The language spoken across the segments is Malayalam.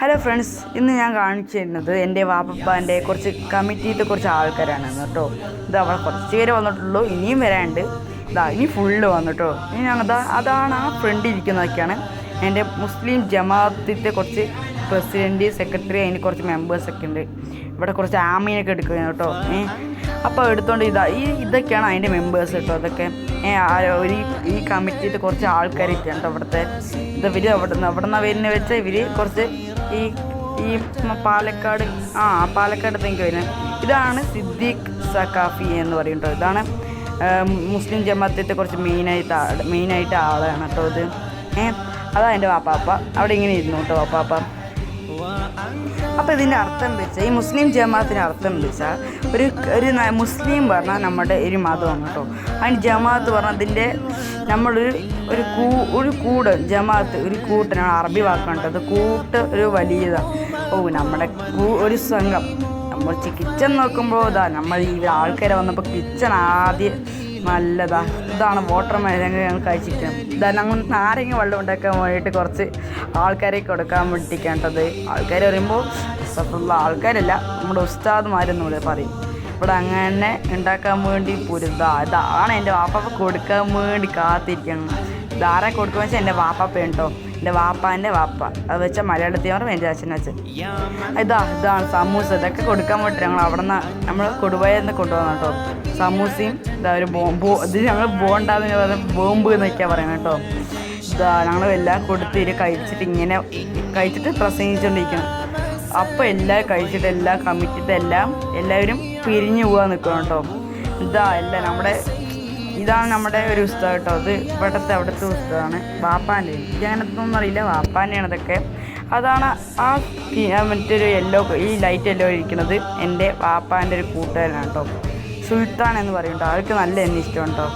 ഹലോ ഫ്രണ്ട്സ്, ഇന്ന് ഞാൻ കാണിച്ചു തരുന്നത് എൻ്റെ വാപ്പപ്പാൻ്റെ കുറച്ച് കമ്മിറ്റിയിലത്തെ കുറച്ച് ആൾക്കാരാണ് കേട്ടോ. ഇത് അവിടെ കുറച്ച് പേര് വന്നിട്ടുള്ളൂ, ഇനിയും വരാനുണ്ട്. ഇനി ഫുള്ള് വന്നിട്ടോ. ഇനി അതാണ് ആ ഫ്രണ്ടിൽ ഇരിക്കുന്നതൊക്കെയാണ് എൻ്റെ മുസ്ലിം ജമാഅത്തിൻ്റെ കുറച്ച് പ്രസിഡൻറ്റ്, സെക്രട്ടറി, അതിന് കുറച്ച് മെമ്പേഴ്സൊക്കെ ഉണ്ട്. ഇവിടെ കുറച്ച് ആമീനൊക്കെ എടുക്കുക കേട്ടോ. അപ്പോൾ എടുത്തുകൊണ്ട് ഇതൊക്കെയാണ് അതിൻ്റെ മെമ്പേഴ്സ് കേട്ടോ. അതൊക്കെ ഈ കമ്മിറ്റിയിൽ കുറച്ച് ആൾക്കാരൊക്കെ ഉണ്ട് അവിടുത്തെ. ഇവർ അവിടെ നിന്ന് വരുന്ന വെച്ചാൽ ഇവർ കുറച്ച് ഈ പാലക്കാടത്തേക്ക് വരുന്നത്. ഇതാണ് സിദ്ദീഖ് സഖാഫി എന്ന് പറയും കേട്ടോ. ഇതാണ് മുസ്ലിം ജമാഅത്തിൻ്റെ കുറച്ച് മെയിനായിട്ട് ആളാണ് കേട്ടോ ഇത്. അതാണ് എൻ്റെ വാപ്പാപ്പ. അവിടെ ഇങ്ങനെ ഇരുന്നു കേട്ടോ വാപ്പാപ്പ. അപ്പോൾ ഇതിൻ്റെ അർത്ഥം വെച്ചാൽ, ഈ മുസ്ലിം ജമാഅത്തിൻ്റെ അർത്ഥം വെച്ചാൽ, ഒരു മുസ്ലിം പറഞ്ഞാൽ നമ്മുടെ ഒരു മതമാണ് കേട്ടോ. അതിന് ജമാഅത്ത് പറഞ്ഞാൽ അതിൻ്റെ ഒരു കൂട്, ജമാഅത്ത് ഒരു കൂട്ടനാണ് അറബി വാക്കാണ്ടത്. കൂട്ട് ഒരു വലിയതാണ്. നമ്മുടെ ഒരു സംഘം. നമ്മൾ കിച്ചൺ നോക്കുമ്പോൾ നമ്മൾ ഈ ആൾക്കാരെ വന്നപ്പോൾ കിച്ചൺ ആദ്യം നല്ലതാ. ഇതാണ് വാട്ടർ മെലൻ ഞങ്ങൾ കഴിച്ചിട്ട്. ഞങ്ങൾ നാരങ്ങ വെള്ളം ഉണ്ടാക്കാൻ വേണ്ടിയിട്ട് കുറച്ച് ആൾക്കാരെ കൊടുക്കാൻ വേണ്ടിയിട്ടാണ്ടത്. ആൾക്കാർ പറയുമ്പോൾ ആൾക്കാരല്ല, നമ്മുടെ ഉസ്താദ്മാരെന്ന് ഇവിടെ പറയും. ഇവിടെ അങ്ങനെ ഉണ്ടാക്കാൻ വേണ്ടി ഇതാണ് എൻ്റെ വാപ്പാപ്പ കൊടുക്കാൻ വേണ്ടി കാത്തിരിക്കണം. ഇതാരെ കൊടുക്കുക വെച്ചാൽ എൻ്റെ വാപ്പാപ്പ ഉണ്ടോ, എൻ്റെ വാപ്പാൻ്റെ വാപ്പ. അത് വെച്ചാൽ മലയാളത്തിൽ പറഞ്ഞാൽ എൻ്റെ അച്ഛൻ വെച്ച്. ഇതാണ് സമൂസ. ഇതൊക്കെ കൊടുക്കാൻ വേണ്ടി നമ്മൾ കൊടുവയെന്ന് കൊണ്ടുപോകണം കേട്ടോ. സമൂസയും ഒരു ഇത് ഞങ്ങൾ ബോണ്ടാന്ന് പറഞ്ഞാൽ ബോംബ് എന്നൊക്കെയാണ് പറയുന്നത് കേട്ടോ. ഞങ്ങളെല്ലാം കൊടുത്ത് കഴിച്ചിട്ട് പ്രസംഗിച്ചുകൊണ്ടിരിക്കണം. അപ്പോൾ എല്ലാവരും കഴിച്ചിട്ട് എല്ലാ കമ്മിറ്റിത്തെ എല്ലാവരും പിരിഞ്ഞു പോകാൻ നിൽക്കണം കേട്ടോ. ഇതാണ് നമ്മുടെ ഒരു ഉസ്താദ് കേട്ടോ. അത് അവിടുത്തെ ഉസ്താദാണ് വാപ്പാൻ്റെ. എനിക്ക് അങ്ങനത്തൊന്നും അറിയില്ല, വാപ്പാൻ്റെയാണ് ഇതൊക്കെ. അതാണ് മറ്റൊരു ഈ ലൈറ്റ് യെല്ലോ ഇരിക്കുന്നത് എൻ്റെ വാപ്പാൻ്റെ ഒരു കൂട്ടുകാരനാണ് കേട്ടോ. സുൽത്താൻ എന്ന് പറയും കേട്ടോ. അവർക്ക് നല്ല എന്നെ ഇഷ്ടം കേട്ടോ.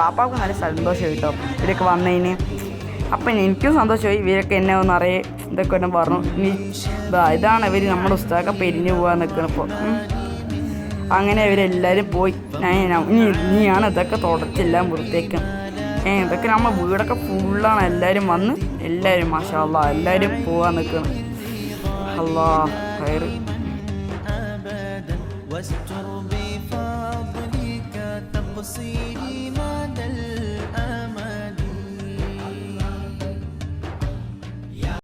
വാപ്പാക്ക് നല്ല സന്തോഷമായി കേട്ടോ ഇവരൊക്കെ വന്നതിന്. അപ്പം എനിക്കും സന്തോഷമായി. ഇവരൊക്കെ എന്നെ ഒന്നറിയേ ഇതൊക്കെ എന്നെ പറഞ്ഞു. ഇതാണ് ഇവർ നമ്മുടെ ഉസ്താദൊക്കെ പിരിഞ്ഞു പോകാൻ നിൽക്കണപ്പോൾ. അങ്ങനെ ഇവരെല്ലാവരും പോയി. ഇനിയാണ് ഇതൊക്കെ തുടച്ചെല്ലാം വൃത്തിയാക്കും. ഇതൊക്കെ നമ്മൾ വീടൊക്കെ ഫുള്ളാണ്. എല്ലാവരും വന്ന് മാഷാ അല്ലാഹ് എല്ലാവരും പോകാൻ നിൽക്കണം. അല്ലാഹ് ഖൈർ.